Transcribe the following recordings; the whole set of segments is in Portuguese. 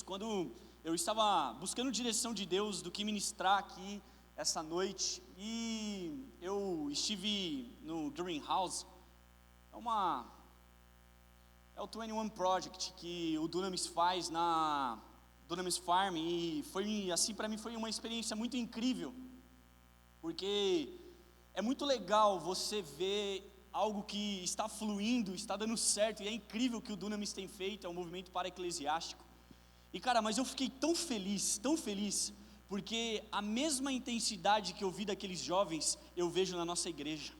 quando eu estava buscando direção de Deus do que ministrar aqui essa noite, e eu estive no Greenhouse, é o 21 Project que o Dunamis faz na Dunamis Farm, e foi assim, para mim foi uma experiência muito incrível, porque é muito legal você ver algo que está fluindo, está dando certo, e é incrível o que o Dunamis tem feito, é um movimento para-eclesiástico. E cara, mas eu fiquei tão feliz, porque a mesma intensidade que eu vi daqueles jovens, eu vejo na nossa igreja.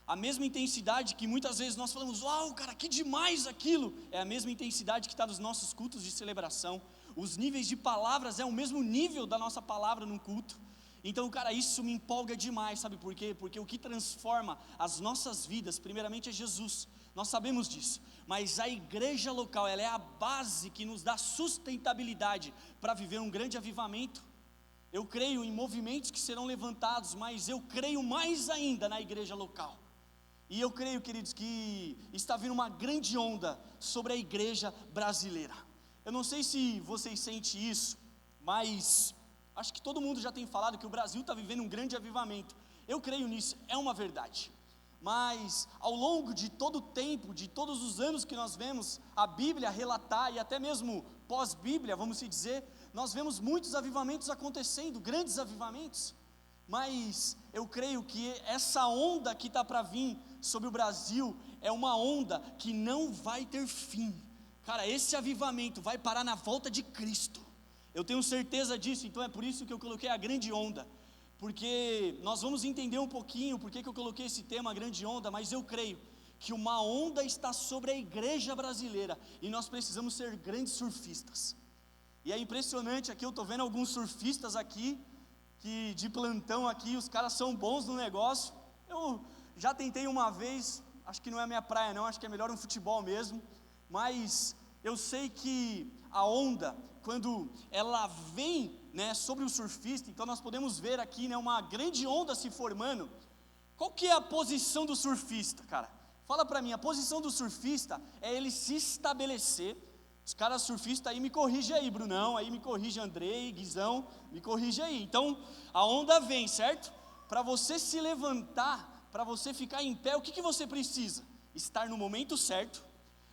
A mesma intensidade que muitas vezes nós falamos, uau, cara, que demais aquilo, é a mesma intensidade que está nos nossos cultos de celebração. Os níveis de palavras é o mesmo nível da nossa palavra num culto. Então, cara, isso me empolga demais, sabe por quê? Porque o que transforma as nossas vidas, primeiramente é Jesus, nós sabemos disso, mas a igreja local, ela é a base que nos dá sustentabilidade para viver um grande avivamento. Eu creio em movimentos que serão levantados, mas eu creio mais ainda na igreja local. E eu creio, queridos, que está vindo uma grande onda sobre a igreja brasileira. Eu não sei se vocês sentem isso, mas acho que todo mundo já tem falado que o Brasil está vivendo um grande avivamento. Eu creio nisso, é uma verdade. Mas ao longo de todo o tempo, de todos os anos que nós vemos a Bíblia relatar, e até mesmo pós-Bíblia, vamos se dizer, nós vemos muitos avivamentos acontecendo, grandes avivamentos. Mas eu creio que essa onda que está para vir sobre o Brasil é uma onda que não vai ter fim. Cara, esse avivamento vai parar na volta de Cristo. Eu tenho certeza disso, então é por isso que eu coloquei a grande onda, porque nós vamos entender um pouquinho por que eu coloquei esse tema, a grande onda, mas eu creio que uma onda está sobre a igreja brasileira, e nós precisamos ser grandes surfistas. E é impressionante, aqui eu estou vendo alguns surfistas aqui, que de plantão aqui, os caras são bons no negócio. Eu já tentei uma vez, acho que não é minha praia não, acho que é melhor um futebol mesmo, mas eu sei que a onda, quando ela vem, né, sobre o surfista, então nós podemos ver aqui, né, uma grande onda se formando. Qual que é a posição do surfista, cara? Fala para mim, a posição do surfista é ele se estabelecer. Os caras surfistas aí, me corrige aí, Brunão, aí me corrige Andrei, Guizão, me corrige aí. Então, a onda vem, certo? Para você se levantar, para você ficar em pé, o que você precisa? Estar no momento certo,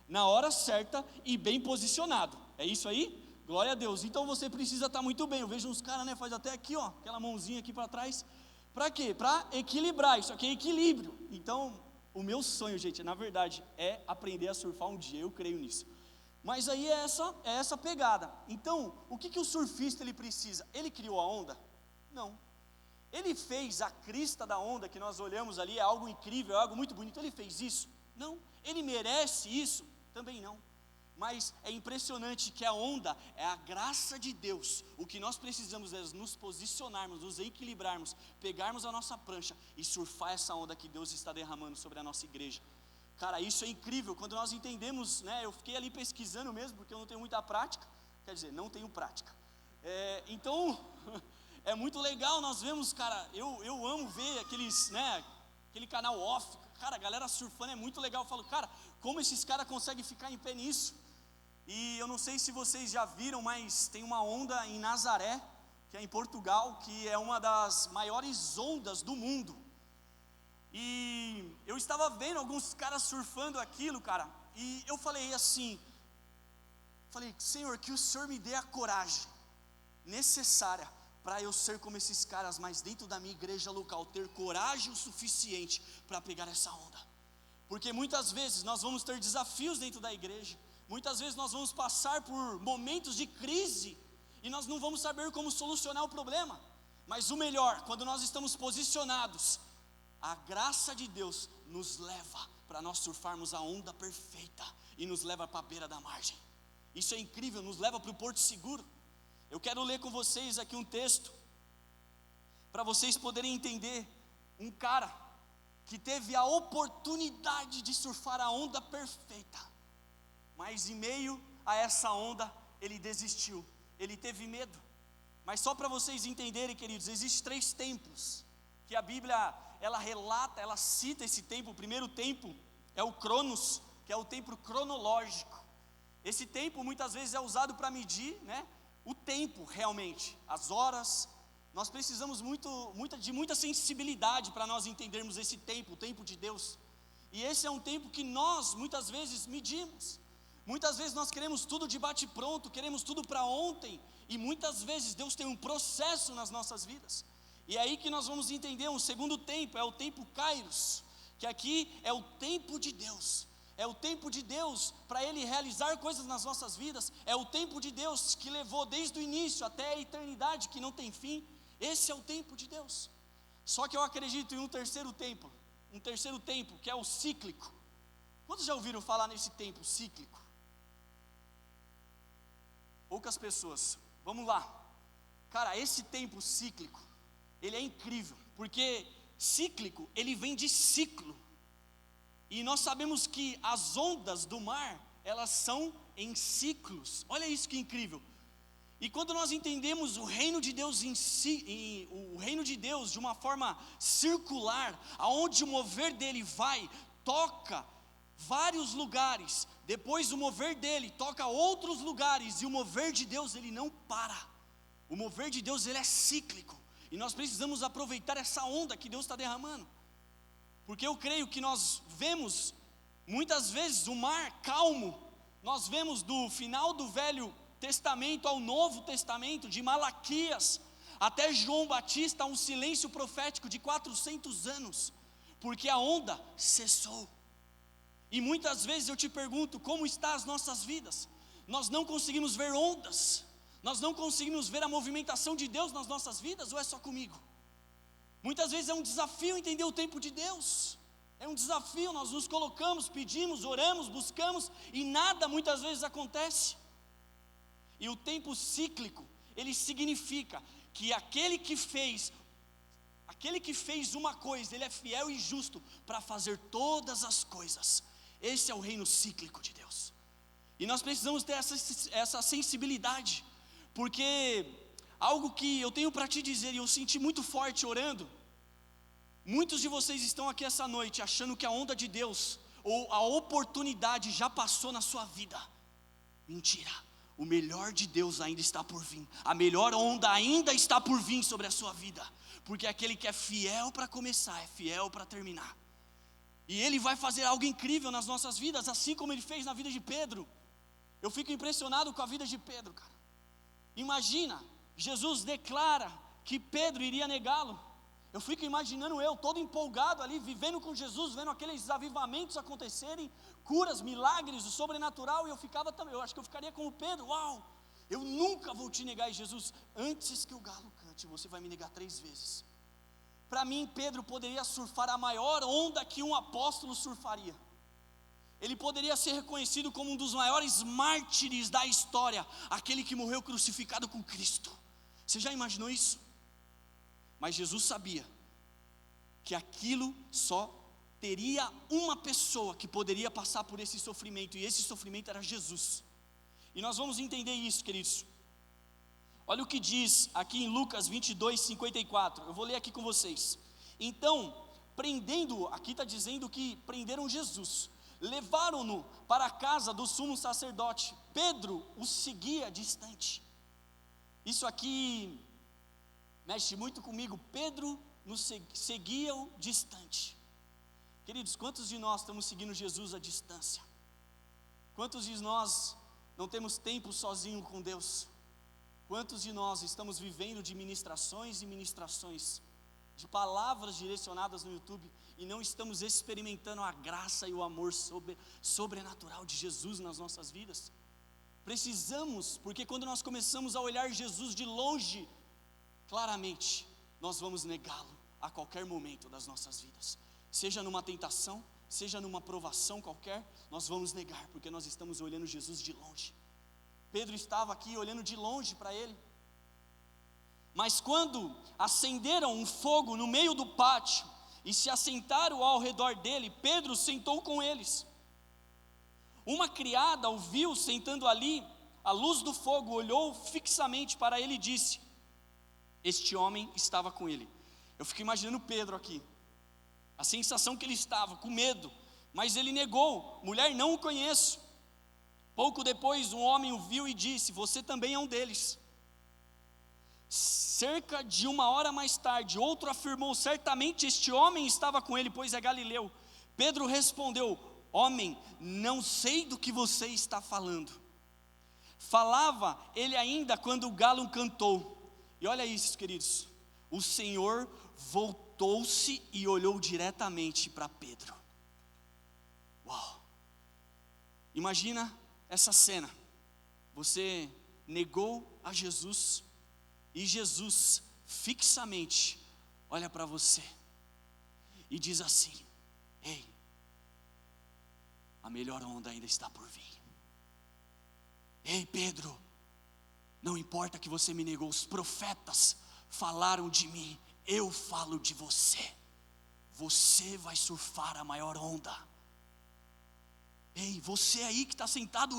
na hora certa e bem posicionado. É isso aí? Glória a Deus. Então você precisa estar muito bem. Eu vejo uns caras, né, faz até aqui, ó, aquela mãozinha aqui para trás. Para quê? Para equilibrar, isso aqui é equilíbrio. Então, o meu sonho, gente, na verdade, é aprender a surfar um dia, eu creio nisso. Mas aí é essa pegada. Então, o que o surfista ele precisa? Ele criou a onda? Não. Ele fez a crista da onda que nós olhamos ali, é algo incrível, é algo muito bonito. Ele fez isso? Não. Ele merece isso? Também não. Mas é impressionante que a onda é a graça de Deus. O que nós precisamos é nos posicionarmos, nos equilibrarmos, pegarmos a nossa prancha e surfar essa onda que Deus está derramando sobre a nossa igreja. Cara, isso é incrível, quando nós entendemos, né, eu fiquei ali pesquisando mesmo, porque eu não tenho muita prática, quer dizer, não tenho prática, então, é muito legal, nós vemos, cara, eu amo ver aqueles, né, aquele canal off, cara, a galera surfando é muito legal, eu falo, cara, como esses caras conseguem ficar em pé nisso? E eu não sei se vocês já viram, mas tem uma onda em Nazaré, que é em Portugal, que é uma das maiores ondas do mundo. E eu estava vendo alguns caras surfando aquilo, cara, e eu falei assim, Senhor, que o Senhor me dê a coragem necessária para eu ser como esses caras, mas dentro da minha igreja local, ter coragem o suficiente para pegar essa onda, porque muitas vezes nós vamos ter desafios dentro da igreja, muitas vezes nós vamos passar por momentos de crise, e nós não vamos saber como solucionar o problema, mas o melhor, quando nós estamos posicionados, a graça de Deus nos leva para nós surfarmos a onda perfeita e nos leva para a beira da margem. Isso é incrível, nos leva para o porto seguro. Eu quero ler com vocês aqui um texto para vocês poderem entender um cara que teve a oportunidade de surfar a onda perfeita, mas em meio a essa onda ele desistiu, ele teve medo. Mas só para vocês entenderem, queridos, existem 3 tempos que a Bíblia ela relata, ela cita esse tempo. O primeiro tempo é o Cronos, que é o tempo cronológico. Esse tempo muitas vezes é usado para medir, né, o tempo realmente, as horas. Nós precisamos de muita sensibilidade para nós entendermos esse tempo, o tempo de Deus. E esse é um tempo que nós muitas vezes medimos. Muitas vezes nós queremos tudo de bate pronto, queremos tudo para ontem. E muitas vezes Deus tem um processo nas nossas vidas. E é aí que nós vamos entender um segundo tempo, é o tempo Kairos, que aqui é o tempo de Deus. É o tempo de Deus para Ele realizar coisas nas nossas vidas. É o tempo de Deus que levou desde o início até a eternidade, que não tem fim. Esse é o tempo de Deus. Só que eu acredito em um terceiro tempo, que é o cíclico. Quantos já ouviram falar nesse tempo cíclico? Poucas pessoas. Vamos lá. Cara, esse tempo cíclico, ele é incrível, porque cíclico, ele vem de ciclo. E nós sabemos que as ondas do mar, elas são em ciclos. Olha isso que incrível. E quando nós entendemos o reino de Deus o reino de Deus de uma forma circular, aonde o mover dele toca vários lugares, depois o mover dele toca outros lugares, e o mover de Deus ele não para. O mover de Deus ele é cíclico, e nós precisamos aproveitar essa onda que Deus está derramando. Porque eu creio que nós vemos, muitas vezes, o mar calmo. Nós vemos do final do Velho Testamento ao Novo Testamento, de Malaquias até João Batista, um silêncio profético de 400 anos, porque a onda cessou. E muitas vezes eu te pergunto, como estão as nossas vidas? Nós não conseguimos ver ondas, nós não conseguimos ver a movimentação de Deus nas nossas vidas, ou é só comigo? Muitas vezes é um desafio entender o tempo de Deus. É um desafio, nós nos colocamos, pedimos, oramos, buscamos, e nada muitas vezes acontece. E o tempo cíclico, ele significa que aquele que fez uma coisa, ele é fiel e justo para fazer todas as coisas. Esse é o reino cíclico de Deus. E nós precisamos ter essa sensibilidade, porque algo que eu tenho para te dizer, e eu senti muito forte orando, muitos de vocês estão aqui essa noite achando que a onda de Deus, ou a oportunidade já passou na sua vida. Mentira, o melhor de Deus ainda está por vir, a melhor onda ainda está por vir sobre a sua vida, porque aquele que é fiel para começar, é fiel para terminar, e Ele vai fazer algo incrível nas nossas vidas, assim como Ele fez na vida de Pedro. Eu fico impressionado com a vida de Pedro, cara. Imagina, Jesus declara que Pedro iria negá-lo. Eu fico imaginando eu, todo empolgado ali, vivendo com Jesus, vendo aqueles avivamentos acontecerem, curas, milagres, o sobrenatural, e eu acho que eu ficaria como Pedro. Uau, eu nunca vou te negar. E Jesus, antes que o galo cante, você vai me negar 3 vezes. Para mim, Pedro poderia surfar a maior onda que um apóstolo surfaria. Ele poderia ser reconhecido como um dos maiores mártires da história, aquele que morreu crucificado com Cristo. Você já imaginou isso? Mas Jesus sabia que aquilo só teria uma pessoa que poderia passar por esse sofrimento, e esse sofrimento era Jesus. E nós vamos entender isso, queridos. Olha o que diz aqui em Lucas 22, 54. Eu vou ler aqui com vocês. Então, prendendo-o, aqui está dizendo que prenderam Jesus, levaram-no para a casa do sumo sacerdote. Pedro o seguia distante. Isso aqui mexe muito comigo. Pedro nos seguia distante. Queridos, quantos de nós estamos seguindo Jesus à distância? Quantos de nós não temos tempo sozinho com Deus? Quantos de nós estamos vivendo de ministrações e ministrações, de palavras direcionadas no YouTube, e não estamos experimentando a graça e o amor sobrenatural de Jesus nas nossas vidas? Precisamos, porque quando nós começamos a olhar Jesus de longe, claramente, nós vamos negá-lo a qualquer momento das nossas vidas. Seja numa tentação, seja numa provação qualquer, nós vamos negar, porque nós estamos olhando Jesus de longe. Pedro estava aqui olhando de longe para ele. Mas quando acenderam um fogo no meio do pátio e se assentaram ao redor dele, Pedro sentou com eles. Uma criada o viu sentando ali, à luz do fogo, olhou fixamente para ele e disse: este homem estava com ele. Eu fico imaginando Pedro aqui, a sensação que ele estava, com medo, mas ele negou: mulher, não o conheço. Pouco depois, um homem o viu e disse: você também é um deles. Cerca de 1 hora mais tarde, outro afirmou: certamente este homem estava com ele, pois é galileu. Pedro respondeu: homem, não sei do que você está falando. Falava ele ainda quando o galo cantou. E olha isso, queridos, o Senhor voltou-se e olhou diretamente para Pedro. Uau! Imagina essa cena, você negou a Jesus, e Jesus fixamente olha para você e diz assim: ei, a melhor onda ainda está por vir. Ei, Pedro, não importa que você me negou, os profetas falaram de mim, eu falo de você. Você vai surfar a maior onda. Ei, você aí que está sentado,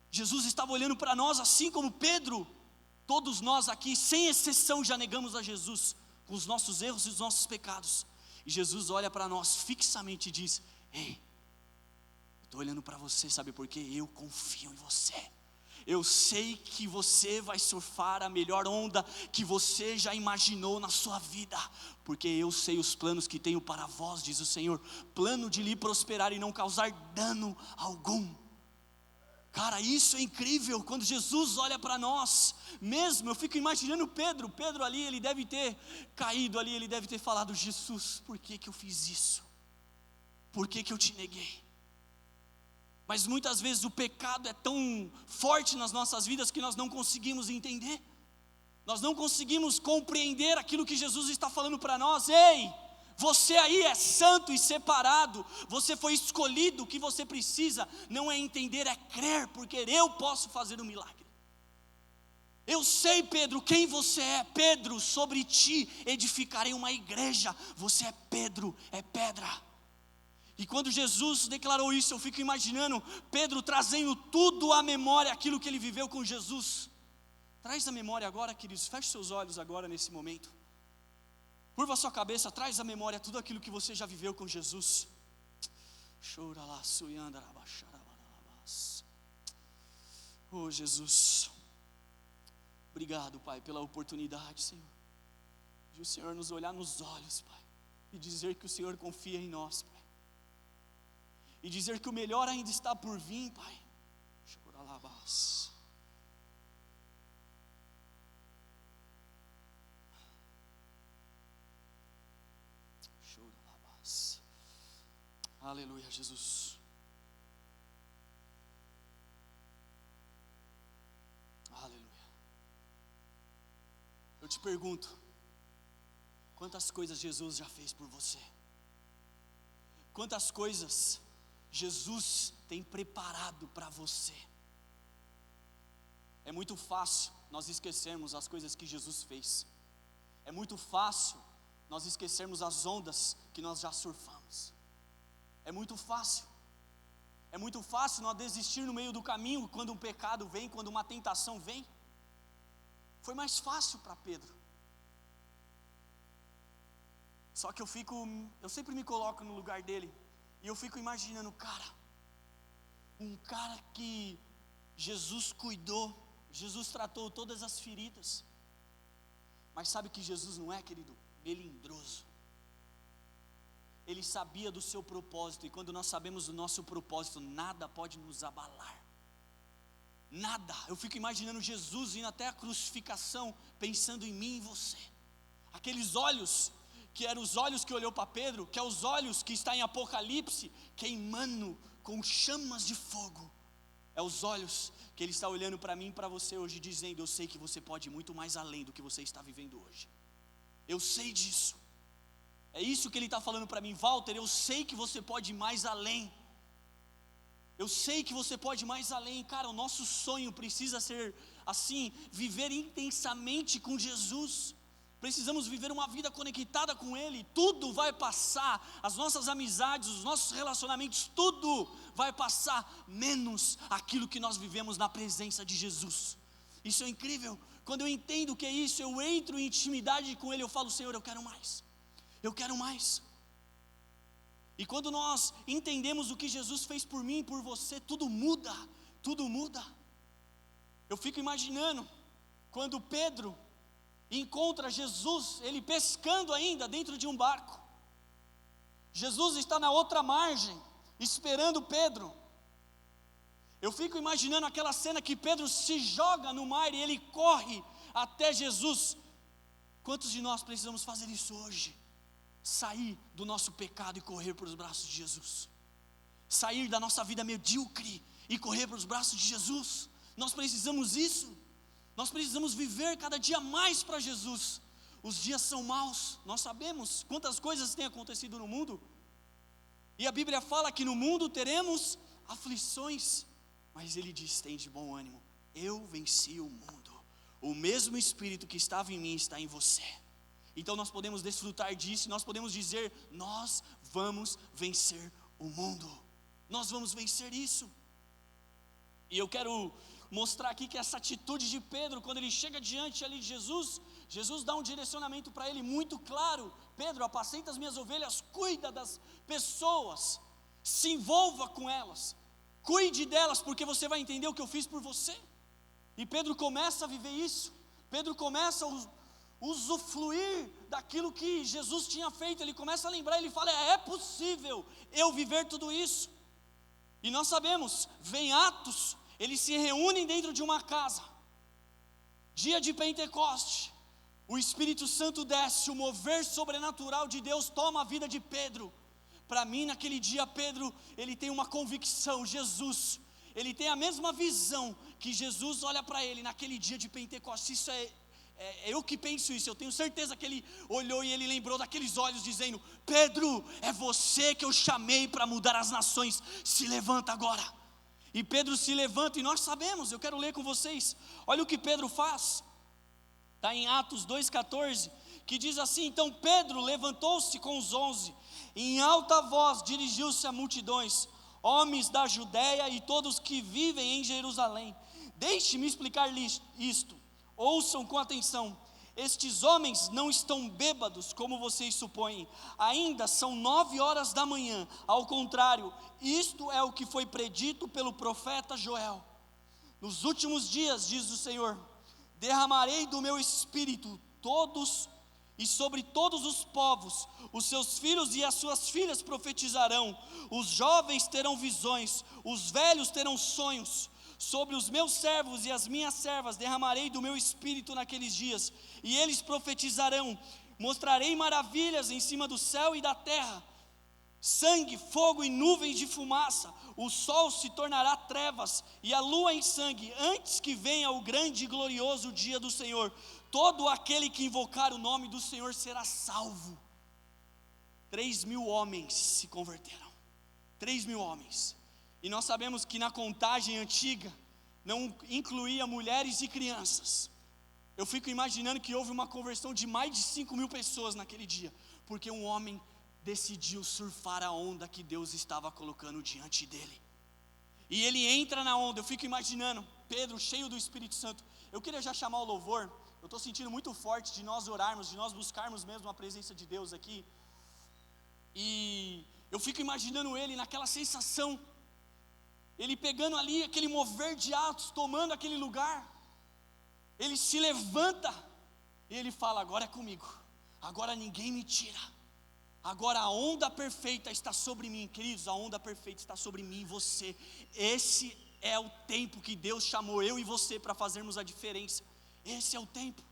Jesus estava olhando para nós assim como Pedro. Todos nós aqui, sem exceção, já negamos a Jesus, com os nossos erros e os nossos pecados. E Jesus olha para nós fixamente e diz: ei, eu estou olhando para você, sabe por quê? Eu confio em você. Eu sei que você vai surfar a melhor onda que você já imaginou na sua vida, porque eu sei os planos que tenho para vós, diz o Senhor, plano de lhe prosperar e não causar dano algum. Cara, isso é incrível, quando Jesus olha para nós, mesmo, eu fico imaginando Pedro ali, ele deve ter caído ali, ele deve ter falado: Jesus, por que eu fiz isso? Por que eu te neguei? Mas muitas vezes o pecado é tão forte nas nossas vidas que nós não conseguimos entender, nós não conseguimos compreender aquilo que Jesus está falando para nós. Ei, você aí é santo e separado, você foi escolhido. O que você precisa não é entender, é crer, porque eu posso fazer um milagre. Eu sei, Pedro, quem você é. Pedro, sobre ti edificarei uma igreja. Você é Pedro, é pedra. E quando Jesus declarou isso, eu fico imaginando Pedro trazendo tudo à memória, aquilo que ele viveu com Jesus. Traz à memória agora, queridos, feche seus olhos agora nesse momento. Curva a sua cabeça, traz à memória tudo aquilo que você já viveu com Jesus. Oh, Jesus, obrigado, Pai, pela oportunidade, Senhor, de o Senhor nos olhar nos olhos, Pai, e dizer que o Senhor confia em nós, Pai, e dizer que o melhor ainda está por vir, Pai. Aleluia, Jesus. Aleluia. Eu te pergunto, quantas coisas Jesus já fez por você? Quantas coisas Jesus tem preparado para você? É muito fácil nós esquecermos as coisas que Jesus fez. É muito fácil nós esquecermos as ondas que nós já surfamos. É muito fácil nós desistir no meio do caminho, quando um pecado vem, quando uma tentação vem. Foi mais fácil para Pedro. Só que eu sempre me coloco no lugar dele, e eu fico imaginando, um cara que Jesus cuidou, Jesus tratou todas as feridas. Mas sabe que Jesus não é, querido? Melindroso. Ele sabia do seu propósito, e quando nós sabemos do nosso propósito, nada pode nos abalar. Nada. Eu fico imaginando Jesus indo até a crucificação, pensando em mim e você. Aqueles olhos, que eram os olhos que olhou para Pedro, que é os olhos que está em Apocalipse, queimando com chamas de fogo. É os olhos que Ele está olhando para mim e para você hoje, dizendo: eu sei que você pode ir muito mais além do que você está vivendo hoje. Eu sei disso. É isso que Ele está falando para mim: Walter, eu sei que você pode ir mais além. Eu sei que você pode ir mais além. Cara, o nosso sonho precisa ser assim, viver intensamente com Jesus. Precisamos viver uma vida conectada com Ele. Tudo vai passar, as nossas amizades, os nossos relacionamentos, tudo vai passar, menos aquilo que nós vivemos na presença de Jesus. Isso é incrível. Quando eu entendo o que é isso, eu entro em intimidade com Ele, eu falo: Senhor, eu quero mais. Eu quero mais. E quando nós entendemos o que Jesus fez por mim e por você, tudo muda, tudo muda. Eu fico imaginando quando Pedro encontra Jesus, ele pescando ainda dentro de um barco. Jesus está na outra margem, esperando Pedro. Eu fico imaginando aquela cena que Pedro se joga no mar e ele corre até Jesus. Quantos de nós precisamos fazer isso hoje? Sair do nosso pecado e correr para os braços de Jesus. Sair da nossa vida medíocre e correr para os braços de Jesus. Nós precisamos isso. Nós precisamos viver cada dia mais para Jesus. Os dias são maus, nós sabemos quantas coisas têm acontecido no mundo. E a Bíblia fala que no mundo teremos aflições, mas ele diz: tem de bom ânimo, eu venci o mundo. O mesmo Espírito que estava em mim está em você. Então nós podemos desfrutar disso, nós podemos dizer: nós vamos vencer o mundo. Nós vamos vencer isso. E eu quero mostrar aqui que essa atitude de Pedro, quando ele chega diante ali de Jesus, Jesus dá um direcionamento para ele muito claro: Pedro, apacenta as minhas ovelhas, cuida das pessoas, se envolva com elas, cuide delas, porque você vai entender o que eu fiz por você. E Pedro começa a viver isso. Pedro começa a usufruir daquilo que Jesus tinha feito. Ele começa a lembrar, ele fala: é possível eu viver tudo isso. E nós sabemos, vem Atos, eles se reúnem dentro de uma casa, dia de Pentecoste, o Espírito Santo desce, o mover sobrenatural de Deus toma a vida de Pedro. Para mim, naquele dia, Pedro, ele tem uma convicção: Jesus, ele tem a mesma visão que Jesus olha para ele naquele dia de Pentecostes. Isso é eu que penso isso, eu tenho certeza que ele olhou e ele lembrou daqueles olhos dizendo: Pedro, é você que eu chamei para mudar as nações, se levanta agora. E Pedro se levanta, e nós sabemos, eu quero ler com vocês, olha o que Pedro faz, está em Atos 2,14, que diz assim: então Pedro levantou-se com os 11, em alta voz dirigiu-se a multidões: homens da Judéia e todos que vivem em Jerusalém, deixe-me explicar-lhes isto, ouçam com atenção. Estes homens não estão bêbados, como vocês supõem, ainda são 9 horas da manhã, ao contrário, isto é o que foi predito pelo profeta Joel. Nos últimos dias, diz o Senhor, derramarei do meu espírito e sobre todos os povos, os seus filhos e as suas filhas profetizarão, os jovens terão visões, os velhos terão sonhos. Sobre os meus servos e as minhas servas derramarei do meu espírito naqueles dias, e eles profetizarão. Mostrarei maravilhas em cima do céu e da terra, sangue, fogo e nuvens de fumaça. O sol se tornará trevas e a lua em sangue, antes que venha o grande e glorioso dia do Senhor. Todo aquele que invocar o nome do Senhor será salvo. 3.000 homens se converteram. 3.000 homens. E nós sabemos que na contagem antiga não incluía mulheres e crianças. Eu fico imaginando que houve uma conversão de mais de 5.000 pessoas naquele dia, porque um homem decidiu surfar a onda que Deus estava colocando diante dele. E ele entra na onda. Eu fico imaginando Pedro cheio do Espírito Santo. Eu queria já chamar o louvor. Eu estou sentindo muito forte de nós orarmos, de nós buscarmos mesmo a presença de Deus aqui. E eu fico imaginando ele naquela sensação, ele pegando ali aquele mover de Atos, tomando aquele lugar. Ele se levanta e ele fala: agora é comigo, agora ninguém me tira, agora a onda perfeita está sobre mim. Queridos, a onda perfeita está sobre mim e você. Esse é o tempo que Deus chamou eu e você para fazermos a diferença. Esse é o tempo.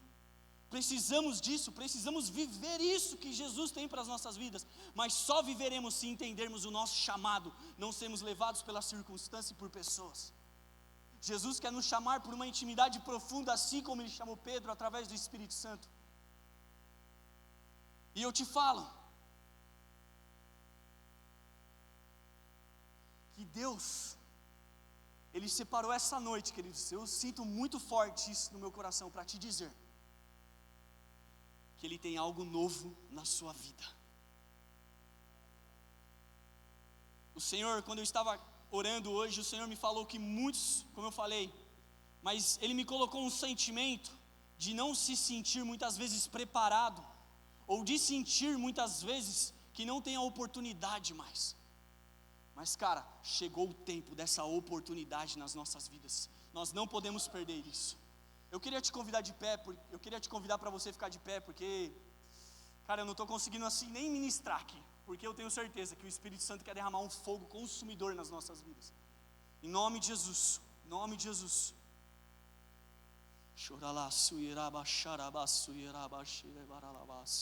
Precisamos disso, precisamos viver isso que Jesus tem para as nossas vidas. Mas só viveremos se entendermos o nosso chamado, não sermos levados pela circunstância e por pessoas. Jesus quer nos chamar por uma intimidade profunda, assim como Ele chamou Pedro através do Espírito Santo. E eu te falo, que Deus, Ele separou essa noite, queridos. Eu sinto muito forte isso no meu coração para te dizer que Ele tem algo novo na sua vida. O Senhor, quando eu estava orando hoje, o Senhor me falou que muitos, como eu falei, mas Ele me colocou um sentimento de não se sentir muitas vezes preparado, ou de sentir muitas vezes que não tem a oportunidade mais. Mas, cara, chegou o tempo dessa oportunidade nas nossas vidas. Nós não podemos perder isso. Eu queria te convidar de pé, eu queria te convidar para você ficar de pé, porque, cara, eu não estou conseguindo assim nem ministrar aqui, porque eu tenho certeza que o Espírito Santo quer derramar um fogo consumidor nas nossas vidas. Em nome de Jesus, em nome de Jesus. Choralaço iraba xarabaço iraba xerebaralabas.